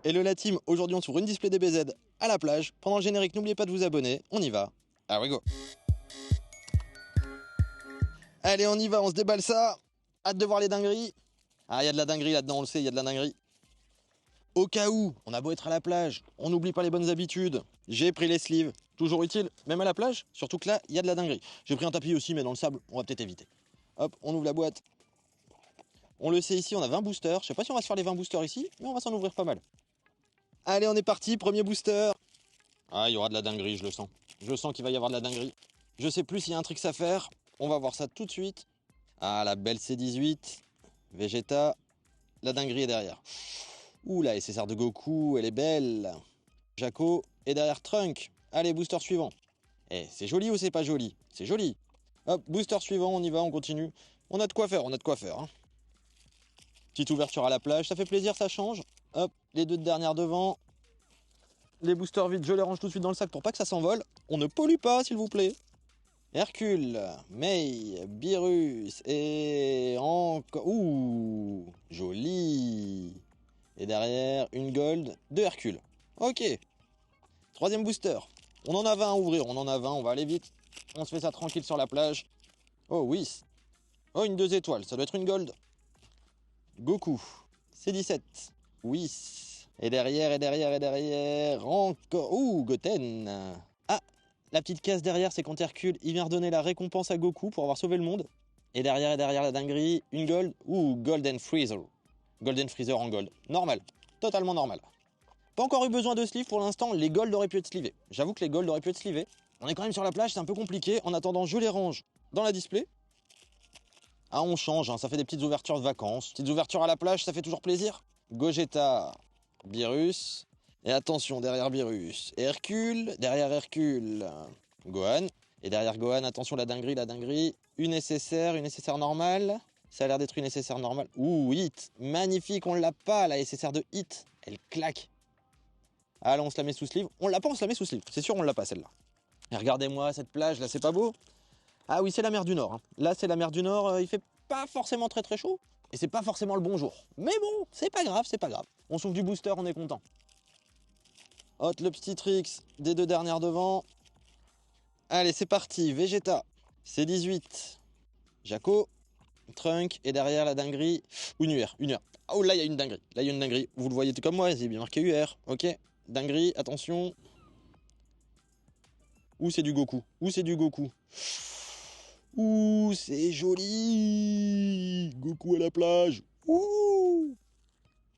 Hello la team, aujourd'hui on s'ouvre une display DBZ à la plage. Pendant le générique, n'oubliez pas de vous abonner, on y va. Ah we go. Allez, on y va, on se déballe ça. Hâte de voir les dingueries. Ah, il y a de la dinguerie là-dedans, on le sait, il y a de la dinguerie. Au cas où, on a beau être à la plage, on n'oublie pas les bonnes habitudes. J'ai pris les sleeves, toujours utile, même à la plage, surtout que là, il y a de la dinguerie. J'ai pris un tapis aussi, mais dans le sable, on va peut-être éviter. Hop, on ouvre la boîte. On le sait ici, on a 20 boosters. Je sais pas si on va se faire les 20 boosters ici, mais on va s'en ouvrir pas mal. Allez, on est parti, premier booster. Ah, il y aura de la dinguerie, je le sens. Je sens qu'il va y avoir de la dinguerie. Je sais plus s'il y a un tricks à faire. On va voir ça tout de suite. Ah, la belle C18. Vegeta. La dinguerie est derrière. Ouh, la SSR de Goku, elle est belle. Jaco est derrière Trunk. Allez, booster suivant. Eh, c'est joli ou c'est pas joli? C'est joli. Hop, booster suivant, on y va, on continue. On a de quoi faire, on a de quoi faire. Hein. Petite ouverture à la plage, ça fait plaisir, ça change. Hop, les deux dernières devant. Les boosters vides, je les range tout de suite dans le sac pour pas que ça s'envole. On ne pollue pas, s'il vous plaît. Hercule, Mei, Beerus et encore... Ouh, joli. Et derrière, une gold de Hercule. Ok. Troisième booster. On en a 20 à ouvrir, on en a 20, on va aller vite. On se fait ça tranquille sur la plage. Oh, oui. Oh, une 2 étoiles, ça doit être une gold. Goku, C17, oui. Et derrière, encore... Ouh, Goten. Ah, la petite case derrière, c'est quand Hercule, il vient redonner la récompense à Goku pour avoir sauvé le monde. Et derrière la dinguerie, une gold. Ouh, Golden Freezer. Golden Freezer en gold. Normal, totalement normal. Pas encore eu besoin de sleeve pour l'instant, les golds auraient pu être slivés. J'avoue que les golds auraient pu être slivés. On est quand même sur la plage, c'est un peu compliqué. En attendant, je les range dans la display. Ah, on change, hein, ça fait des petites ouvertures de vacances. Petites ouvertures à la plage, ça fait toujours plaisir. Gogeta, Beerus. Et attention, derrière Beerus, Hercule. Derrière Hercule, Gohan. Et derrière Gohan, attention, la dinguerie. Une SSR normale. Ça a l'air d'être une SSR normale. Ouh, Hit. Magnifique, on l'a pas, la SSR de Hit. Elle claque. Ah, là, on se la met sous sleeve. On l'a pas, on se la met sous sleeve. C'est sûr, on l'a pas, celle-là. Et regardez-moi cette plage, là, c'est pas beau? Ah oui, c'est la mer du Nord. Hein. Là, c'est la mer du Nord. Il fait pas forcément très chaud. Et c'est pas forcément le bon jour. Mais bon, c'est pas grave, c'est pas grave. On s'ouvre du booster, on est content. Hot, le petit tricks des deux dernières devant. Allez, c'est parti. Vegeta, C18. Jaco, Trunk. Et derrière, la dinguerie. Une UR. Oh, là, il y a une dinguerie. Vous le voyez tout comme moi, c'est bien marqué UR. Ok. Dinguerie, attention. Où c'est du Goku? Ouh, c'est joli. Goku à la plage. Ouh.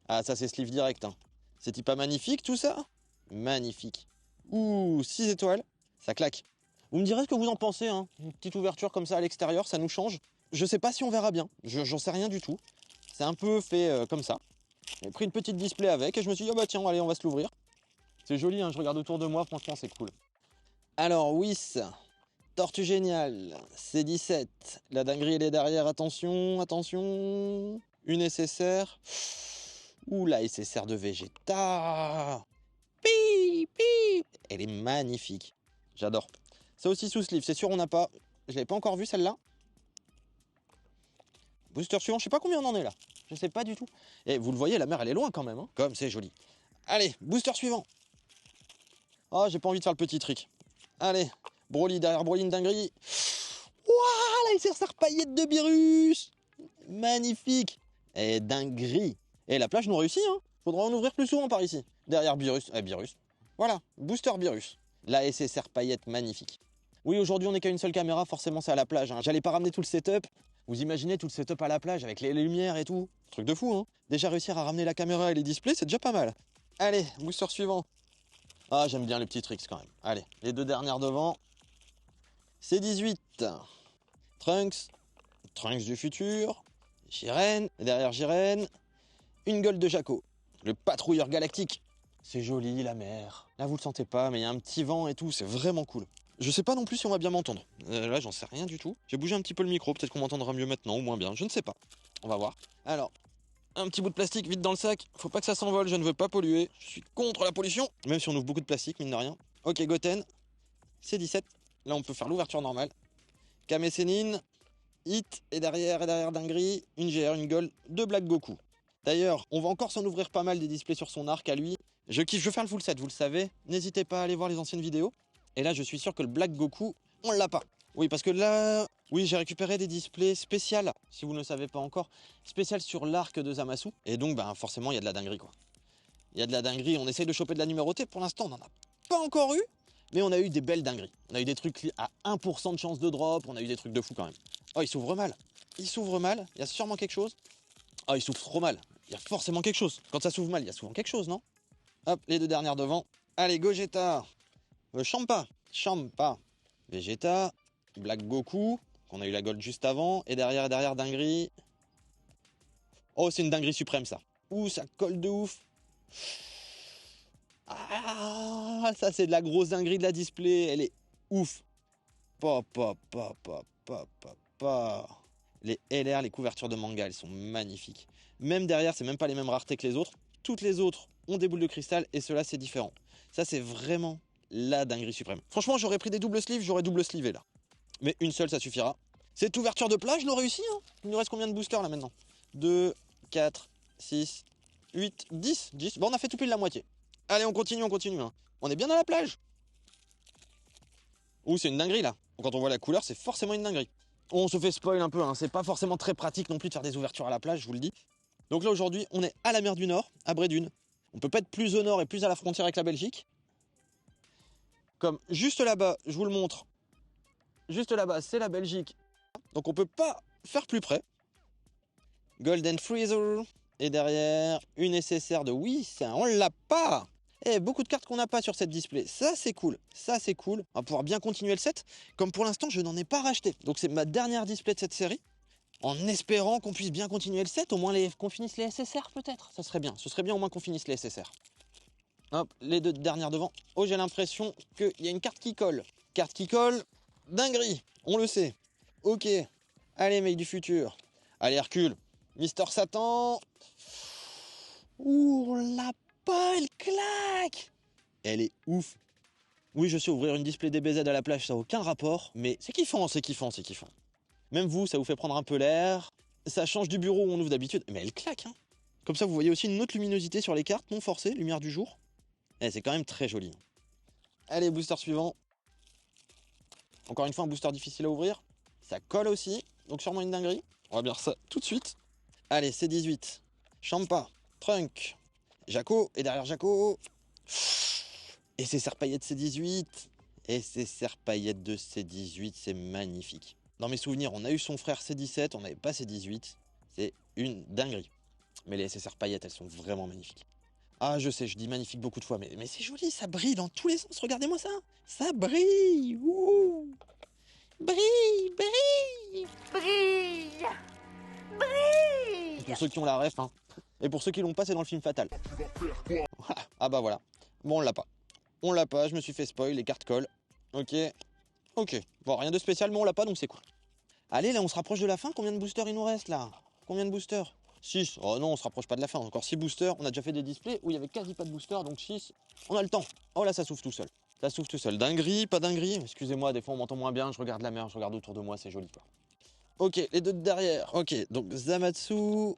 Ah, ça c'est sleeve direct. Hein. C'est-il pas magnifique tout ça? Magnifique. Ouh, 6 étoiles. Ça claque. Vous me direz ce que vous en pensez. Hein. Une petite ouverture comme ça à l'extérieur, ça nous change. Je sais pas si on verra bien. J'en sais rien du tout. C'est un peu fait comme ça. J'ai pris une petite display avec et je me suis dit, ah bah tiens, allez, on va se l'ouvrir. C'est joli, hein, je regarde autour de moi, franchement, c'est cool. Alors, Whis. Tortue géniale, C17. La dinguerie, elle est derrière. Attention. Une SSR. Ouh, la SSR de Vegeta. Pip. Elle est magnifique. J'adore. Ça aussi sous sleeve. C'est sûr, on n'a pas. Je l'avais pas encore vu celle-là. Booster suivant, je sais pas combien on en est là. Je sais pas du tout. Et vous le voyez, la mer, elle est loin quand même. Hein. Comme c'est joli. Allez, booster suivant. Oh, j'ai pas envie de faire le petit trick. Allez. Broly derrière Broly, une dinguerie. Waouh, la SSR paillette de Beerus. Magnifique. Et dinguerie. Et la plage nous réussit, hein. Faudra en ouvrir plus souvent par ici. Derrière Beerus. Beerus. Voilà, booster Beerus. La SSR paillette magnifique. Oui, aujourd'hui on n'est qu'à une seule caméra, forcément c'est à la plage. Hein. J'allais pas ramener tout le setup. Vous imaginez tout le setup à la plage avec les lumières et tout. Truc de fou, hein. Déjà réussir à ramener la caméra et les displays, c'est déjà pas mal. Allez, booster suivant. Ah, j'aime bien les petits tricks quand même. Allez, les deux dernières devant. C18, Trunks du futur, Jiren, derrière Jiren, une gold de Jaco, le patrouilleur galactique. C'est joli la mer. Là vous le sentez pas, mais il y a un petit vent et tout, c'est vraiment cool. Je sais pas non plus si on va bien m'entendre. Là j'en sais rien du tout. J'ai bougé un petit peu le micro, peut-être qu'on m'entendra mieux maintenant ou moins bien, je ne sais pas. On va voir. Alors, un petit bout de plastique vite dans le sac. Faut pas que ça s'envole, je ne veux pas polluer. Je suis contre la pollution, même si on ouvre beaucoup de plastique, mine de rien. Ok, Goten, C17. Là, on peut faire l'ouverture normale. Kame Sennin, Hit, et derrière dinguerie, une GR, une gold de Black Goku. D'ailleurs, on va encore s'en ouvrir pas mal des displays sur son arc à lui. Je kiffe, je veux faire le full set, vous le savez. N'hésitez pas à aller voir les anciennes vidéos. Et là, je suis sûr que le Black Goku, on l'a pas. Oui, parce que là, oui, j'ai récupéré des displays spéciaux, si vous ne le savez pas encore, spécial sur l'arc de Zamasu. Et donc, ben, forcément, il y a de la dinguerie, quoi. Il y a de la dinguerie, on essaye de choper de la numérotée. Pour l'instant, on n'en a pas encore eu, mais on a eu des belles dingueries. On a eu des trucs à 1% de chance de drop, on a eu des trucs de fou quand même. Oh, il s'ouvre mal. Il s'ouvre mal, il y a sûrement quelque chose. Oh, il s'ouvre trop mal. Il y a forcément quelque chose. Quand ça s'ouvre mal, il y a souvent quelque chose, non? Hop, les deux dernières devant. Allez, Gogeta. Champa. Champa. Vegeta. Black Goku. Qu'on a eu la gold juste avant. Et derrière, dinguerie. Oh, c'est une dinguerie suprême, ça. Ouh, ça colle de ouf. Ah, ça, c'est de la grosse dinguerie de la display. Elle est ouf. Les LR, les couvertures de manga, elles sont magnifiques. Même derrière, c'est même pas les mêmes raretés que les autres. Toutes les autres ont des boules de cristal et cela c'est différent. Ça, c'est vraiment la dinguerie suprême. Franchement, j'aurais pris des doubles sleeves, j'aurais double sleevé là. Mais une seule, ça suffira. Cette ouverture de plat, je l'ai réussi. Hein. Il nous reste combien de boosters là maintenant? 2, 4, 6, 8, 10. 10. Bon, on a fait tout pile la moitié. Allez, on continue. Hein. On est bien dans la plage. Ouh, c'est une dinguerie là. Quand on voit la couleur, c'est forcément une dinguerie. On se fait spoil un peu, hein. C'est pas forcément très pratique non plus de faire des ouvertures à la plage, je vous le dis. Donc là aujourd'hui, on est à la mer du Nord, à Brédune. On peut pas être plus au nord et plus à la frontière avec la Belgique. Comme juste là-bas, je vous le montre. Juste là-bas, c'est la Belgique. Donc on peut pas faire plus près. Golden Freezer. Et derrière, une SSR de oui, ça, on l'a pas. Et beaucoup de cartes qu'on n'a pas sur cette display. Ça, c'est cool. Ça, c'est cool. On va pouvoir bien continuer le set. Comme pour l'instant, je n'en ai pas racheté. Donc, c'est ma dernière display de cette série. En espérant qu'on puisse bien continuer le set. Au moins, qu'on finisse les SSR, peut-être. Ça serait bien. Ce serait bien au moins qu'on finisse les SSR. Hop, les deux dernières devant. Oh, j'ai l'impression qu'il y a une carte qui colle. Carte qui colle. Dinguerie. On le sait. Ok. Allez, mec du futur. Allez, Hercule. Mister Satan. Ouh, on l'a pas, elle claque. Elle est ouf. Oui, je sais, ouvrir une display DBZ à la plage, ça n'a aucun rapport, mais c'est kiffant. Même vous, ça vous fait prendre un peu l'air, ça change du bureau où on ouvre d'habitude, mais elle claque, hein. Comme ça, vous voyez aussi une autre luminosité sur les cartes, non forcée, lumière du jour. Eh, c'est quand même très joli. Allez, booster suivant. Encore une fois, un booster difficile à ouvrir. Ça colle aussi, donc sûrement une dinguerie. On va bien ça tout de suite. Allez, C18. Champa, Trunk, Jaco, et derrière Jaco... Et ces serpaillettes C18. Et ces serpaillettes de C18, c'est magnifique. Dans mes souvenirs, on a eu son frère C17, on n'avait pas C18. C'est une dinguerie. Mais les SSR paillettes, elles sont vraiment magnifiques. Ah, je sais, je dis magnifique beaucoup de fois, mais c'est joli, ça brille dans tous les sens. Regardez-moi ça. Ça brille. Ouh. Brille, brille. Brille. Brille. Pour ceux qui ont la ref, hein. Et pour ceux qui l'ont pas, c'est dans le film Fatal. Ah bah voilà. Bon, on l'a pas. On l'a pas, je me suis fait spoil, les cartes collent. Ok. Ok. Bon, rien de spécial, mais on l'a pas, donc c'est cool. Allez, là, on se rapproche de la fin. Combien de boosters il nous reste, là? Combien de boosters? 6. Oh non, on se rapproche pas de la fin. Encore 6 boosters. On a déjà fait des displays où il y avait quasi pas de boosters, donc 6. On a le temps. Oh là, ça s'ouvre tout seul. Ça s'ouvre tout seul. Dinguerie, pas dinguerie. Excusez-moi, des fois, on m'entend moins bien. Je regarde la mer, je regarde autour de moi, c'est joli, quoi. Ok, les deux de derrière. Ok, donc Zamasu,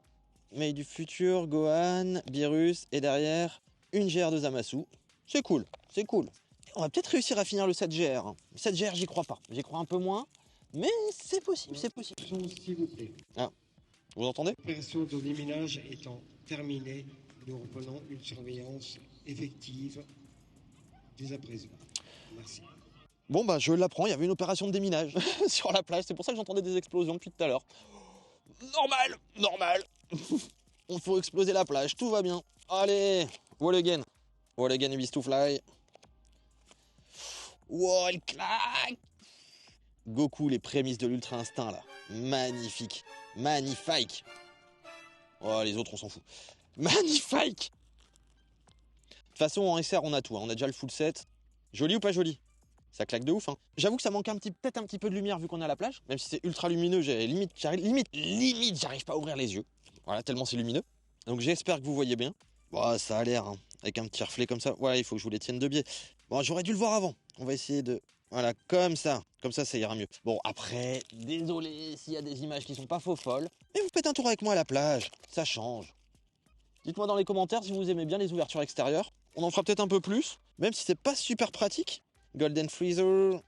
Mei du futur, Gohan, Beerus, et derrière, une GR de Zamasu. C'est cool, c'est cool. On va peut-être réussir à finir le 7GR. Hein. 7GR, j'y crois pas. J'y crois un peu moins, mais c'est possible, c'est possible. S'il vous plaît. Ah, vous entendez? L'opération de déminage étant terminée, nous reprenons une surveillance effective dès à présent. Merci. Bon bah je l'apprends, il y avait une opération de déminage sur la plage, c'est pour ça que j'entendais des explosions depuis tout à l'heure. Normal. On faut exploser la plage, tout va bien. Allez, wall again it beast to fly. Wow, elle claque. Goku, les prémices de l'ultra instinct là, magnifique. Oh les autres on s'en fout. Magnifique. De toute façon en SR on a tout, hein. On a déjà le full set. Joli ou pas joli? Ça claque de ouf, hein. J'avoue que ça manque peut-être un petit peu de lumière vu qu'on est à la plage. Même si c'est ultra lumineux, limite, j'arrive pas à ouvrir les yeux. Voilà, tellement c'est lumineux. Donc j'espère que vous voyez bien. Bon, ça a l'air, hein. Avec un petit reflet comme ça. Voilà, il faut que je vous les tienne de biais. Bon, j'aurais dû le voir avant. On va essayer de... Voilà, comme ça. Comme ça ira mieux. Bon, après, désolé s'il y a des images qui sont pas faux folles. Mais vous faites un tour avec moi à la plage. Ça change. Dites-moi dans les commentaires si vous aimez bien les ouvertures extérieures. On en fera peut-être un peu plus, même si c'est pas super pratique. Golden Freezer.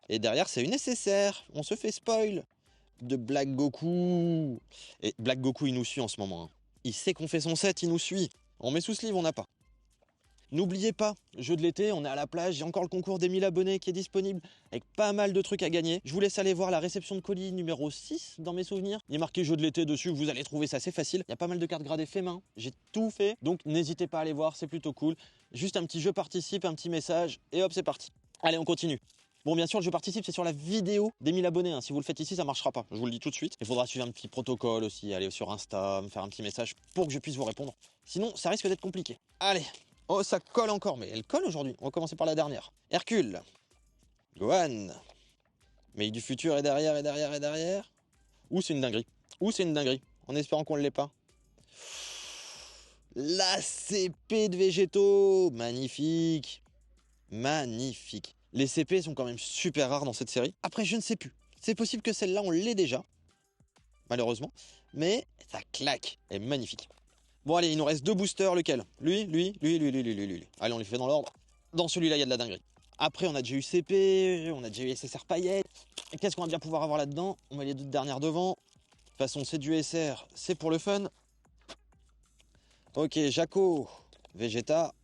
Et derrière, c'est une nécessaire. On se fait spoil de Black Goku. Et Black Goku, il nous suit en ce moment. Hein. Il sait qu'on fait son set, il nous suit. On met sous sleeve, on n'a pas. N'oubliez pas, jeu de l'été, on est à la plage, j'ai encore le concours des 1000 abonnés qui est disponible avec pas mal de trucs à gagner. Je vous laisse aller voir la réception de colis numéro 6 dans mes souvenirs. Il est marqué jeu de l'été dessus, vous allez trouver ça, c'est facile. Il y a pas mal de cartes gradées fait main, j'ai tout fait, donc n'hésitez pas à aller voir, c'est plutôt cool. Juste un petit jeu participe, un petit message, et hop, c'est parti. Allez, on continue. Bon, bien sûr, le jeu participe, c'est sur la vidéo des 1000 abonnés. Hein. Si vous le faites ici, ça marchera pas. Je vous le dis tout de suite. Il faudra suivre un petit protocole aussi, aller sur Insta, me faire un petit message pour que je puisse vous répondre. Sinon, ça risque d'être compliqué. Allez. Oh, ça colle encore, mais elle colle aujourd'hui. On va commencer par la dernière. Hercule. Gohan. Mais du futur est derrière, et derrière, et derrière. Ou c'est une dinguerie. Ou c'est une dinguerie. En espérant qu'on ne l'ait pas. La CP de végétaux. Magnifique. Magnifique. Les CP sont quand même super rares dans cette série. Après, je ne sais plus. C'est possible que celle-là, on l'ait déjà. Malheureusement. Mais ça claque. Elle est magnifique. Bon, allez, il nous reste 2 boosters. Lequel? Lui. Allez, on les fait dans l'ordre. Dans celui-là, il y a de la dinguerie. Après, on a déjà eu CP, on a déjà eu SSR paillettes. Qu'est-ce qu'on va bien pouvoir avoir là-dedans? On met les 2 dernières devant. De toute façon, c'est du SR, c'est pour le fun. Ok, Jaco, Vegeta.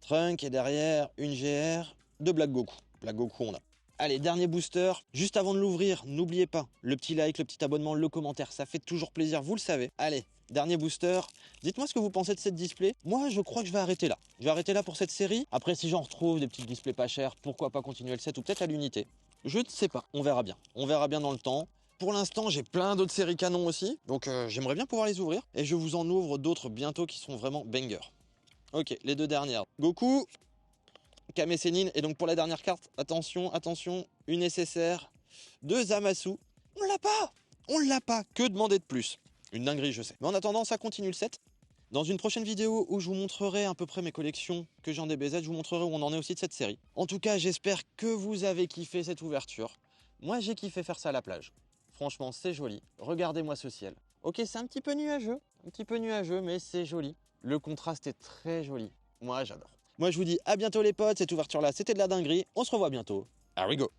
Trunk et derrière une GR de Black Goku. Black Goku on a. Allez, dernier booster. Juste avant de l'ouvrir, n'oubliez pas le petit like, le petit abonnement, le commentaire. Ça fait toujours plaisir, vous le savez. Allez, dernier booster. Dites-moi ce que vous pensez de cette display. Moi, je crois que je vais arrêter là. Je vais arrêter là pour cette série. Après, si j'en retrouve des petites displays pas chères, pourquoi pas continuer le set ou peut-être à l'unité. Je ne sais pas. On verra bien. On verra bien dans le temps. Pour l'instant, j'ai plein d'autres séries canons aussi. Donc, j'aimerais bien pouvoir les ouvrir. Et je vous en ouvre d'autres bientôt qui sont vraiment bangers. Ok, les 2 dernières. Goku, Kame Sennin. Et donc pour la dernière carte, attention, attention, une nécessaire de Zamasu. On l'a pas. On l'a pas. Que demander de plus? Une dinguerie, je sais. Mais en attendant, ça continue le set. Dans une prochaine vidéo où je vous montrerai à peu près mes collections que j'ai en DBZ, je vous montrerai où on en est aussi de cette série. En tout cas, j'espère que vous avez kiffé cette ouverture. Moi, j'ai kiffé faire ça à la plage. Franchement, c'est joli. Regardez-moi ce ciel. Ok, c'est un petit peu nuageux, mais c'est joli. Le contraste est très joli. Moi, j'adore. Moi, je vous dis à bientôt les potes. Cette ouverture-là, c'était de la dinguerie. On se revoit bientôt. Here we go.